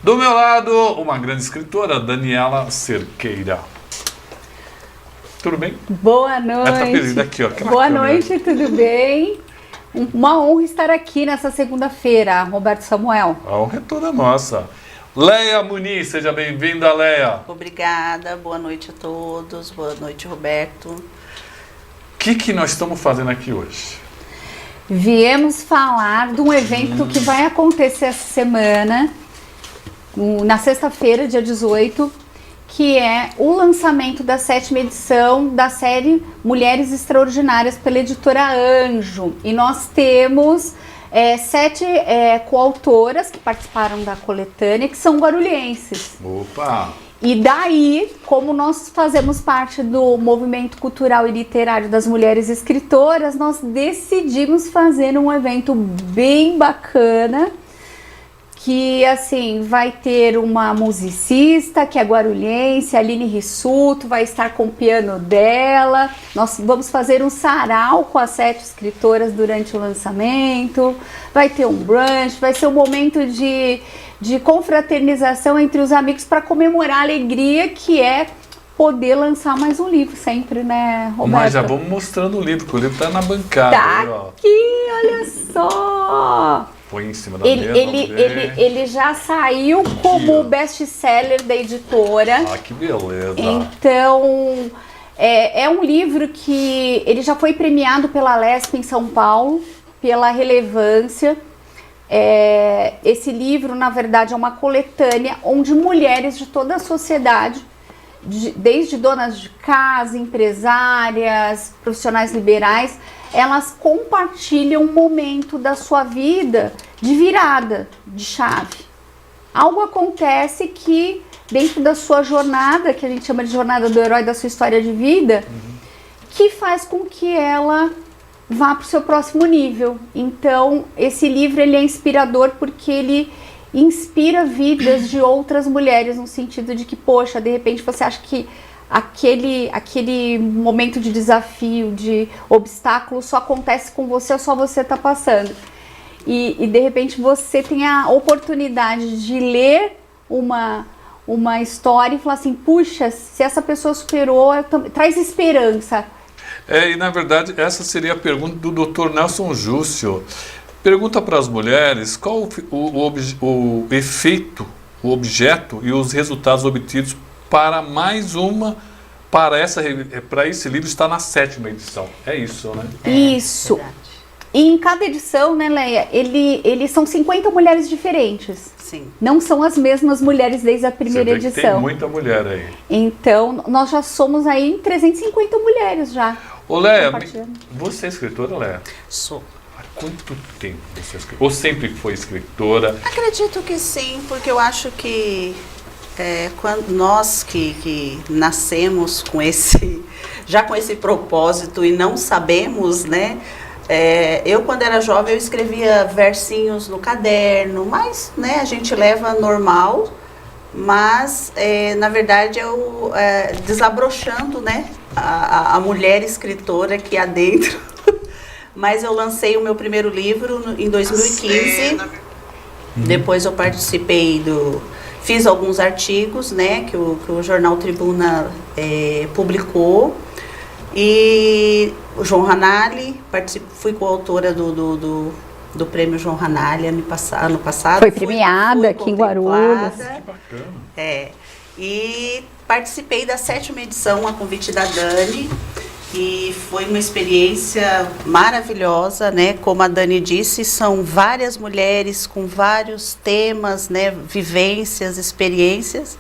Do meu lado, uma grande escritora, Daniela Cerqueira. Tudo bem? Boa noite. Ela tá perdida aqui, ó. Boa noite, tudo bem? Uma honra estar aqui nessa segunda-feira, Roberto Samuel. A honra é toda nossa. Leia Muniz, seja bem-vinda, Leia. Obrigada, boa noite a todos, boa noite, Roberto. O que nós estamos fazendo aqui hoje? Viemos falar de um evento que vai acontecer essa semana, na sexta-feira, dia 18, que é o lançamento da 7ª edição da série Mulheres Extraordinárias pela editora Anjo. E nós temos 7 coautoras que participaram da coletânea, que são guarulhenses. Opa! E daí, como nós fazemos parte do movimento cultural e literário das mulheres escritoras, nós decidimos fazer um evento bem bacana, que assim, vai ter uma musicista que é guarulhense, Aline Rissuto, vai estar com o piano dela. Nós vamos fazer um sarau com as 7 escritoras durante o lançamento, vai ter um brunch, vai ser um momento de confraternização entre os amigos para comemorar a alegria que é poder lançar mais um livro sempre, né, Roberto? Mas já vamos mostrando o livro, porque o livro está na bancada. Tá aí, ó. aqui, olha só! Põe em cima da mesa. Ele já saiu como best-seller da editora. Ah, que beleza! Então, é um livro que ele já foi premiado pela Lesp em São Paulo, pela relevância. Esse livro, na verdade, é uma coletânea onde mulheres de toda a sociedade, desde donas de casa, empresárias, profissionais liberais, elas compartilham um momento da sua vida de virada, de chave. Algo acontece que dentro da sua jornada, que a gente chama de jornada do herói da sua história de vida, que faz com que ela vá para o seu próximo nível. Então, esse livro ele é inspirador porque ele inspira vidas de outras mulheres, no sentido de que, poxa, de repente você acha que aquele momento de desafio, de obstáculo só acontece com você ou só você está passando. E de repente você tem a oportunidade de ler uma história e falar assim, puxa, se essa pessoa superou, traz esperança. E na verdade essa seria a pergunta do Dr. Nelson Júcio. Pergunta para as mulheres qual o efeito, o objeto e os resultados obtidos para esse livro está na 7ª edição. É isso, né? Isso. Verdade. E em cada edição, né, Leia, eles são 50 mulheres diferentes. Sim. Não são as mesmas mulheres desde a primeira edição. Tem muita mulher aí. Então, nós já somos aí 350 mulheres já. Ô, Leia, você é escritora, Leia? Sou. Há quanto tempo você é escritora? Ou sempre foi escritora? Acredito que sim, porque eu acho que quando nós que nascemos com esse propósito e não sabemos, né? Eu quando era jovem eu escrevia versinhos no caderno, mas né, a gente leva normal, mas na verdade eu desabrochando, né, a mulher escritora aqui adentro. Mas eu lancei o meu primeiro livro em 2015. Depois eu participei fiz alguns artigos, né, que o Jornal Tribuna publicou. E o João Ranalli, fui coautora do prêmio João Ranalli ano passado. Foi premiada aqui em Guarulhos. Que bacana. E participei da 7ª edição, a convite da Dani. E foi uma experiência maravilhosa, né? Como a Dani disse, são várias mulheres com vários temas, né? Vivências, experiências.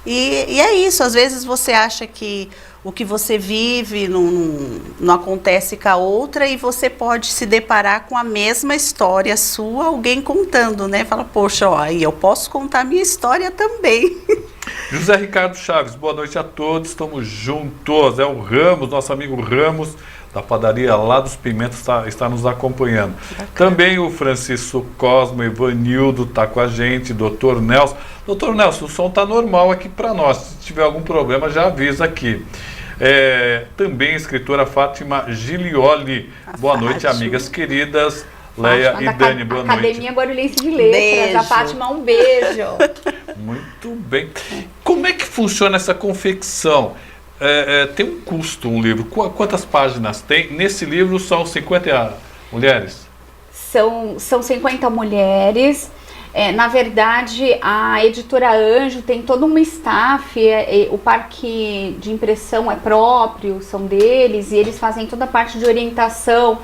E é isso, às vezes você acha que o que você vive não acontece com a outra e você pode se deparar com a mesma história sua, alguém contando, né? Fala, poxa, ó, aí eu posso contar a minha história também. José Ricardo Chaves, boa noite a todos, estamos juntos. O Ramos, nosso amigo Ramos, da padaria lá dos Pimentos, está nos acompanhando. Bacana. Também o Francisco Cosmo, Ivanildo está com a gente, Dr. Nelson. Dr. Nelson, o som está normal aqui para nós, se tiver algum problema já avisa aqui. Também a escritora Fátima Gilioli, boa noite, amigas queridas. Leia Fátima, e Dani, boa noite. Academia Guarulhense de Letras. Beijo. A Fátima, um beijo. Muito bem. Como é que funciona essa confecção? Tem um custo um livro. Quantas páginas tem? Nesse livro são 50 mulheres? São 50 mulheres. Na verdade, a editora Anjo tem todo um staff, o parque de impressão é próprio, são deles, e eles fazem toda a parte de orientação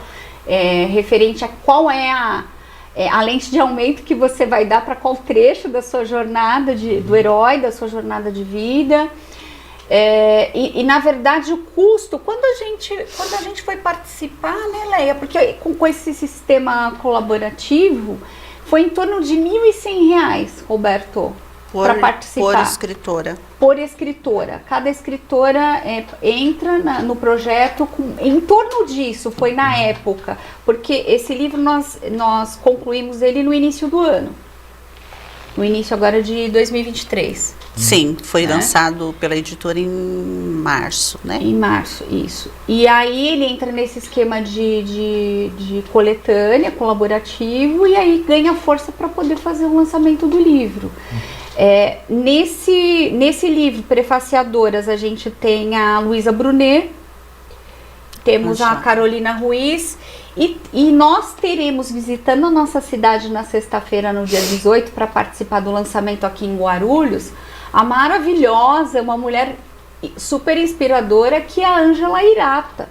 referente a qual é a lente de aumento que você vai dar para qual trecho da sua jornada do herói, da sua jornada de vida. Na verdade o custo, quando a gente foi participar, né, Leia, porque com esse sistema colaborativo foi em torno de R$ 1.100, Roberto, para participar. Por escritora. Por escritora. Cada escritora entra no projeto em torno disso, foi na época, porque esse livro nós concluímos ele no início do ano. No início agora de 2023. Sim, foi lançado pela editora em março, né? Em março, isso. E aí ele entra nesse esquema de coletânea, colaborativo, e aí ganha força para poder fazer o lançamento do livro. Nesse livro, prefaciadoras, a gente tem a Luísa Brunet, temos a Carolina Ruiz, e nós teremos visitando a nossa cidade na sexta-feira, no dia 18, para participar do lançamento aqui em Guarulhos, a maravilhosa, uma mulher super inspiradora, que é a Ângela Irata,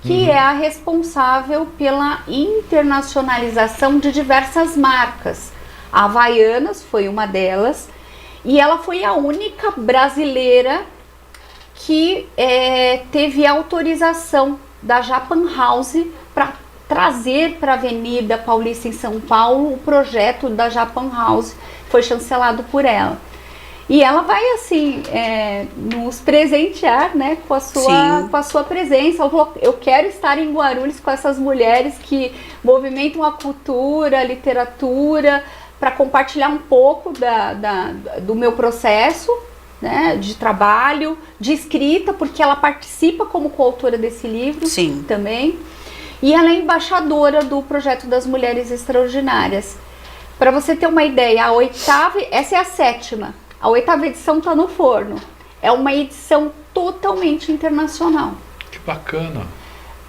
que é a responsável pela internacionalização de diversas marcas. A Havaianas foi uma delas, e ela foi a única brasileira que teve autorização da Japan House para trazer para a Avenida Paulista em São Paulo o projeto da Japan House, foi chancelado por ela. E ela vai assim nos presentear, né, com a sua presença. Eu quero estar em Guarulhos com essas mulheres que movimentam a cultura, a literatura, para compartilhar um pouco do meu processo, né, de trabalho, de escrita, porque ela participa como coautora desse livro. Sim. Também. E ela é embaixadora do projeto das Mulheres Extraordinárias. Para você ter uma ideia, essa é a 7ª. A 8ª edição está no forno. É uma edição totalmente internacional. Que bacana.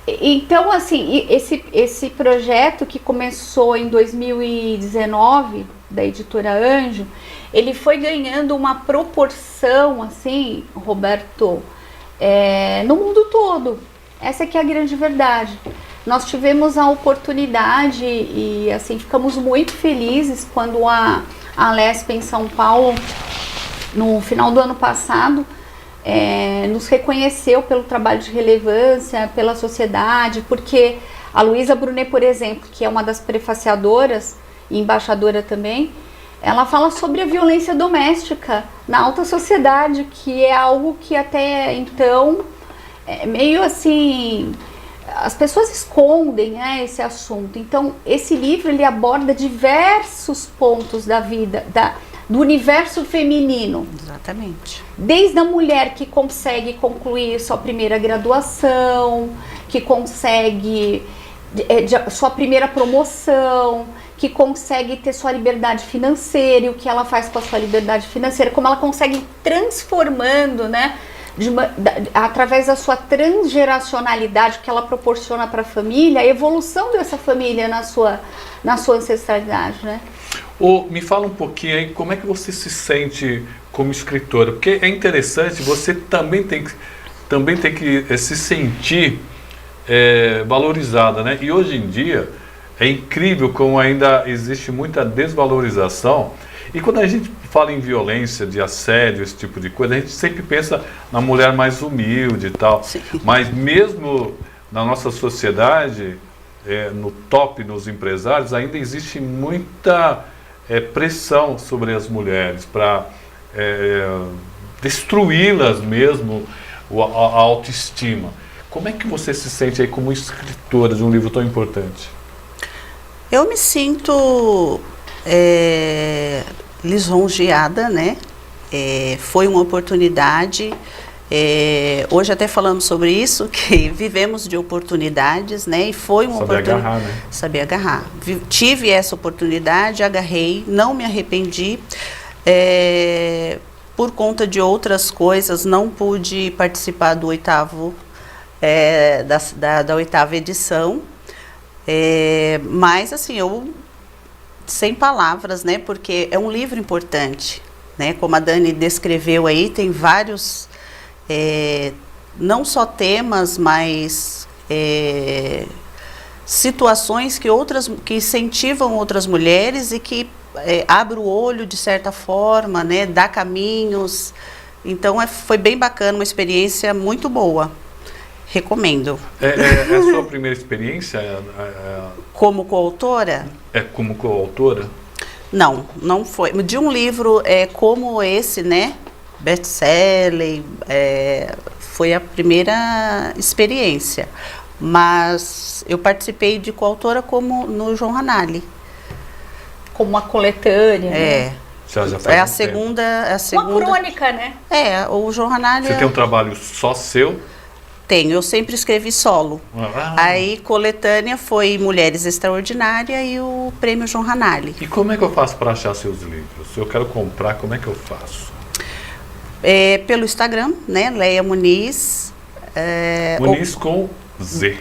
Então, assim, esse projeto que começou em 2019, da editora Anjo, ele foi ganhando uma proporção, assim, Roberto, no mundo todo. Essa que é a grande verdade. Nós tivemos a oportunidade e, assim, ficamos muito felizes quando a Lesp em São Paulo, no final do ano passado, nos reconheceu pelo trabalho de relevância, pela sociedade, porque a Luísa Brunet, por exemplo, que é uma das prefaciadoras e embaixadora também, ela fala sobre a violência doméstica na alta sociedade, que é algo que até então meio assim, as pessoas escondem, né, esse assunto. Então esse livro ele aborda diversos pontos da vida, do universo feminino. Exatamente. Desde a mulher que consegue concluir sua primeira graduação, que consegue sua primeira promoção, que consegue ter sua liberdade financeira, e o que ela faz com a sua liberdade financeira, como ela consegue ir transformando, né, através da sua transgeracionalidade que ela proporciona para a família, a evolução dessa família na sua ancestralidade, né? Me fala um pouquinho aí, como é que você se sente como escritora? Porque é interessante, você também tem que se sentir valorizada, né? E hoje em dia é incrível como ainda existe muita desvalorização. E quando a gente fala em violência, de assédio, esse tipo de coisa, a gente sempre pensa na mulher mais humilde e tal. Sim. Mas mesmo na nossa sociedade, no top, nos empresários, ainda existe muita pressão sobre as mulheres para destruí-las mesmo, a autoestima. Como é que você se sente aí como escritora de um livro tão importante? Eu me sinto lisonjeada, né? Foi uma oportunidade Hoje até falamos sobre isso, que vivemos de oportunidades, né? E foi uma Saber oportunidade. agarrar, né? Saber agarrar. Tive essa oportunidade, agarrei, não me arrependi. Por conta de outras coisas, não pude participar do oitavo, da oitava edição. Mas, assim, eu sem palavras, né? Porque é um livro importante, né? Como a Dani descreveu aí, tem vários, não só temas, mas situações que incentivam outras mulheres e que abre o olho de certa forma, né? Dá caminhos. Então foi bem bacana, uma experiência muito boa. Recomendo. É a sua primeira experiência? Como coautora? Como coautora? Não, não foi. De um livro como esse, né? Best-seller, foi a primeira experiência. Mas eu participei de coautora como no João Ranalli. Como uma coletânea, né? Já faz a um segunda. Uma crônica, né? O João Ranalli. Você tem um trabalho só seu? Tenho, eu sempre escrevi solo. Aí, coletânea foi Mulheres Extraordinárias e o Prêmio João Ranalli. E como é que eu faço para achar seus livros? Se eu quero comprar, como é que eu faço? Pelo Instagram, né? Leia Muniz. Muniz com Z.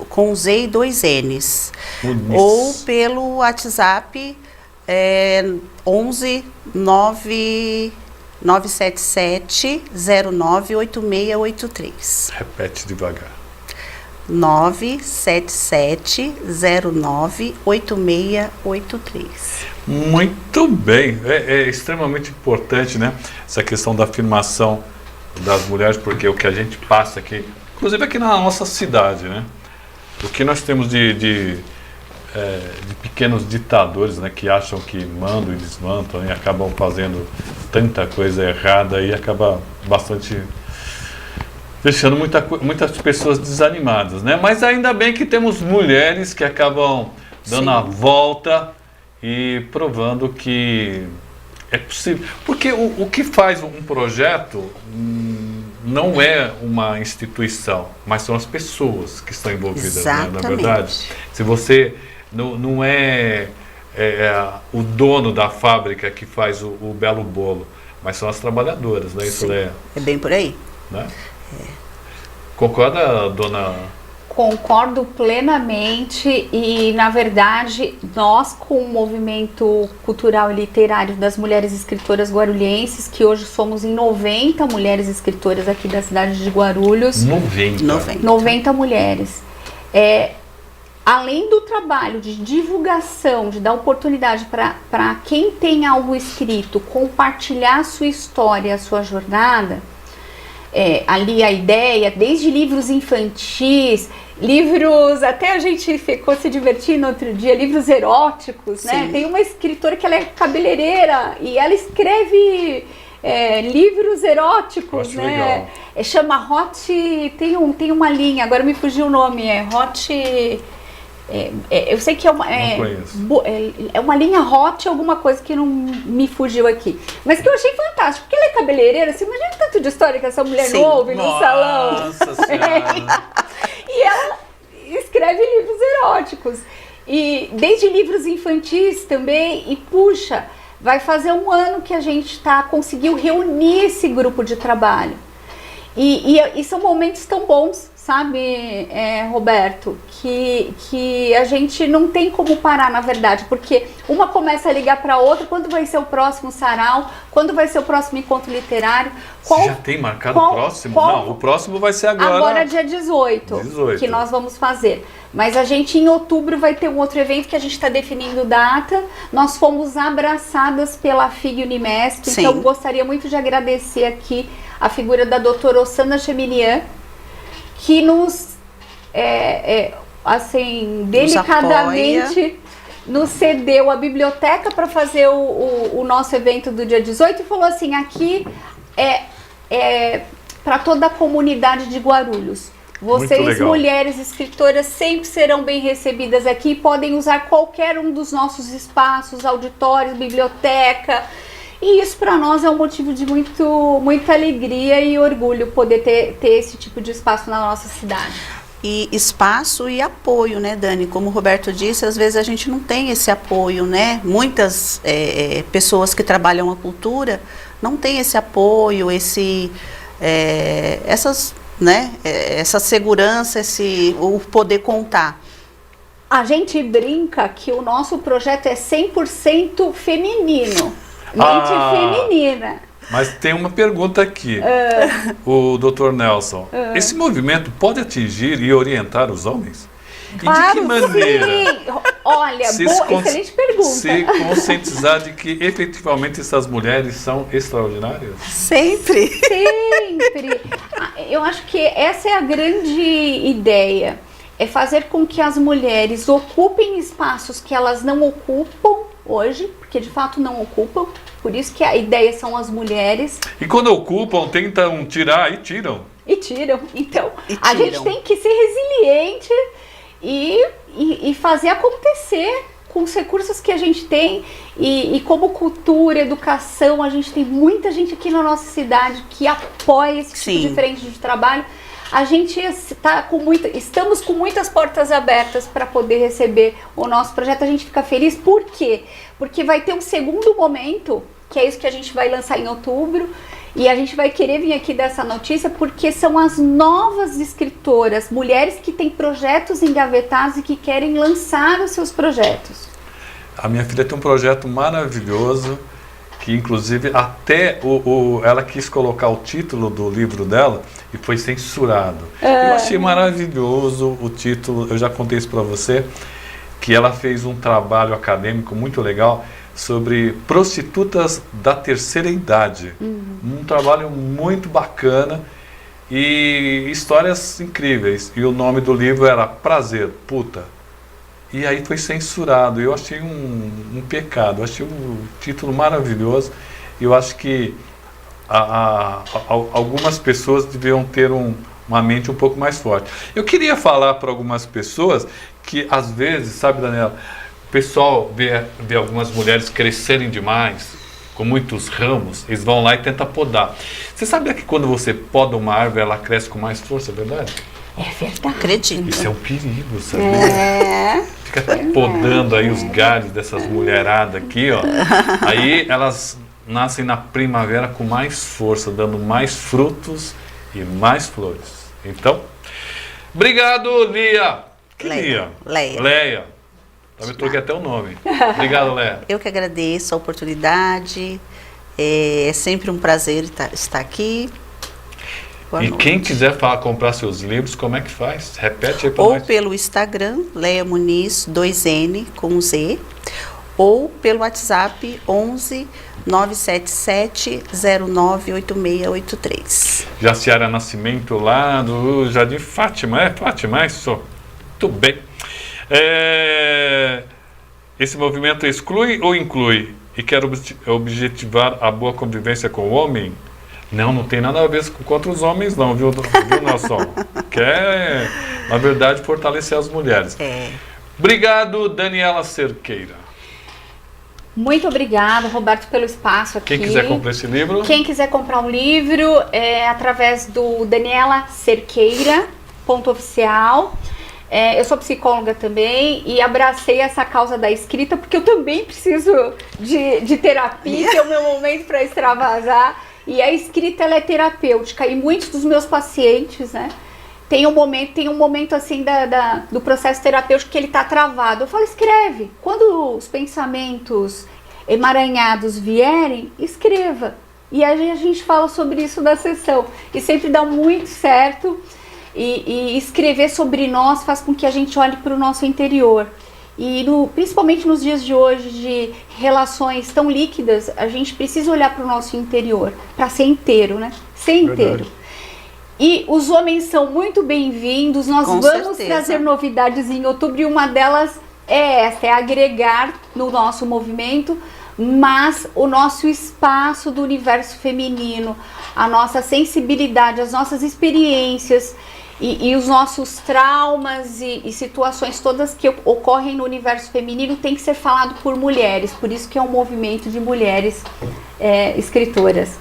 Com Z e 2 N's. Muniz. Ou pelo WhatsApp 11 977 098683. Repete devagar. 977 098683. Muito bem. É extremamente importante, né? Essa questão da afirmação das mulheres, porque o que a gente passa aqui, inclusive aqui na nossa cidade, né? O que nós temos de pequenos ditadores, né, que acham que mandam e desmantam e acabam fazendo tanta coisa errada e acaba bastante deixando muitas pessoas desanimadas, né? Mas ainda bem que temos mulheres que acabam dando a volta e provando que é possível. Porque o que faz um projeto não é uma instituição, mas são as pessoas que estão envolvidas, né, na verdade. Se você não é o dono da fábrica que faz o belo bolo, mas são as trabalhadoras, né? Isso é bem por aí. Né? Concorda, dona? Concordo plenamente e, na verdade, nós com o movimento cultural e literário das mulheres escritoras guarulhenses, que hoje somos em 90 mulheres escritoras aqui da cidade de Guarulhos. 90 mulheres. Além do trabalho de divulgação, de dar oportunidade para quem tem algo escrito, compartilhar a sua história, a sua jornada, ali a ideia, desde livros infantis, livros, até a gente ficou se divertindo outro dia, livros eróticos, né? Tem uma escritora que ela é cabeleireira e ela escreve livros eróticos, né? Chama Hot, tem uma linha, agora me fugiu o nome, Hot... eu sei que é uma linha hot, alguma coisa que não me fugiu aqui. Mas que eu achei fantástico, porque ela é cabeleireira, você imagina tanto de história que essa mulher não ouve no salão. Nossa Senhora! E ela escreve livros eróticos. E desde livros infantis também, e puxa, vai fazer um ano que a gente conseguiu reunir esse grupo de trabalho. E são momentos tão bons, sabe, Roberto, que a gente não tem como parar, na verdade, porque uma começa a ligar para a outra, quando vai ser o próximo sarau, quando vai ser o próximo encontro literário. Você já tem marcado o próximo? Não, o próximo vai ser agora. Agora dia 18, que nós vamos fazer. Mas a gente em outubro vai ter um outro evento que a gente está definindo data. Nós fomos abraçadas pela FIG Unimesp, então gostaria muito de agradecer aqui a figura da doutora Ossana Cheminian, que nos, assim, delicadamente nos cedeu a biblioteca para fazer o nosso evento do dia 18 e falou assim, aqui para toda a comunidade de Guarulhos. Vocês, mulheres escritoras, sempre serão bem recebidas aqui, podem usar qualquer um dos nossos espaços, auditórios, biblioteca. E isso para nós é um motivo de muita alegria e orgulho poder ter esse tipo de espaço na nossa cidade. E espaço e apoio, né, Dani? Como o Roberto disse, às vezes a gente não tem esse apoio, né? Muitas pessoas que trabalham a cultura não têm esse apoio, essa segurança, o poder contar. A gente brinca que o nosso projeto é 100% feminino, mente feminina. Mas tem uma pergunta aqui, o Dr. Nelson. Esse movimento pode atingir e orientar os homens? Claro, e de que maneira? Sim. Olha, excelente pergunta. Se conscientizar de que efetivamente essas mulheres são extraordinárias? Sempre. Sempre. Eu acho que essa é a grande ideia. É fazer com que as mulheres ocupem espaços que elas não ocupam hoje, porque de fato não ocupam. Por isso que a ideia são as mulheres. E quando ocupam, tentam tirar e tiram. E tiram. Então, a gente tem que ser resiliente e fazer acontecer com os recursos que a gente tem. E como cultura, educação, a gente tem muita gente aqui na nossa cidade que apoia esse tipo de frente de trabalho. A gente estamos com muitas portas abertas para poder receber o nosso projeto. A gente fica feliz. Por quê? Porque vai ter um segundo momento, que é isso que a gente vai lançar em outubro. E a gente vai querer vir aqui dessa notícia porque são as novas escritoras, mulheres que têm projetos engavetados e que querem lançar os seus projetos. A minha filha tem um projeto maravilhoso, que inclusive até ela quis colocar o título do livro dela e foi censurado. Eu achei maravilhoso o título, eu já contei isso para você, que ela fez um trabalho acadêmico muito legal sobre prostitutas da terceira idade. Um trabalho muito bacana e histórias incríveis. E o nome do livro era Prazer, Puta. E aí foi censurado. Eu achei um pecado. Eu achei um título maravilhoso. E eu acho que algumas pessoas deviam ter uma mente um pouco mais forte. Eu queria falar para algumas pessoas que às vezes, sabe, Daniela, o pessoal vê algumas mulheres crescerem demais, com muitos ramos, eles vão lá e tentam podar. Você sabia que quando você poda uma árvore, ela cresce com mais força, é verdade? É verdade. Acredito. Isso é um perigo, sabia? Fica podando aí os galhos dessas mulheradas aqui, ó. Aí elas nascem na primavera com mais força, dando mais frutos e mais flores. Então, obrigado, Lia. Que Lia? Leia. Eu troquei até o nome. Obrigado, Léa. Eu que agradeço a oportunidade. É sempre um prazer estar aqui. Boa noite. Quem quiser comprar seus livros, como é que faz? Repete aí para nós. Ou pelo Instagram, Leia Muniz, 2N com Z. Ou pelo WhatsApp, 11 977 098683. Jaciara Nascimento, lá do Jardim Fátima. É Fátima, é isso? Muito bem. Esse movimento exclui ou inclui? E quer objetivar a boa convivência com o homem? Não tem nada a ver contra os homens não, viu Nelson? Quer, na verdade, fortalecer as mulheres. Obrigado, Daniela Cerqueira. Muito obrigada, Roberto, pelo espaço aqui. Quem quiser comprar esse livro? Quem quiser comprar um livro, é através do danielacerqueira.oficial. Eu sou psicóloga também e abracei essa causa da escrita porque eu também preciso de terapia, que é o meu momento para extravasar. E a escrita, ela é terapêutica e muitos dos meus pacientes, né, tem um momento assim do processo terapêutico que ele está travado. Eu falo, escreve. Quando os pensamentos emaranhados vierem, escreva. E aí a gente fala sobre isso na sessão e sempre dá muito certo. E escrever sobre nós faz com que a gente olhe para o nosso interior. E principalmente nos dias de hoje, de relações tão líquidas, a gente precisa olhar para o nosso interior, para ser inteiro, né? Ser inteiro. E os homens são muito bem-vindos, nós vamos trazer novidades em outubro e uma delas é essa, é agregar no nosso movimento, mas o nosso espaço do universo feminino, a nossa sensibilidade, as nossas experiências e os nossos traumas e situações todas que ocorrem no universo feminino tem que ser falado por mulheres, por isso que é um movimento de mulheres escritoras.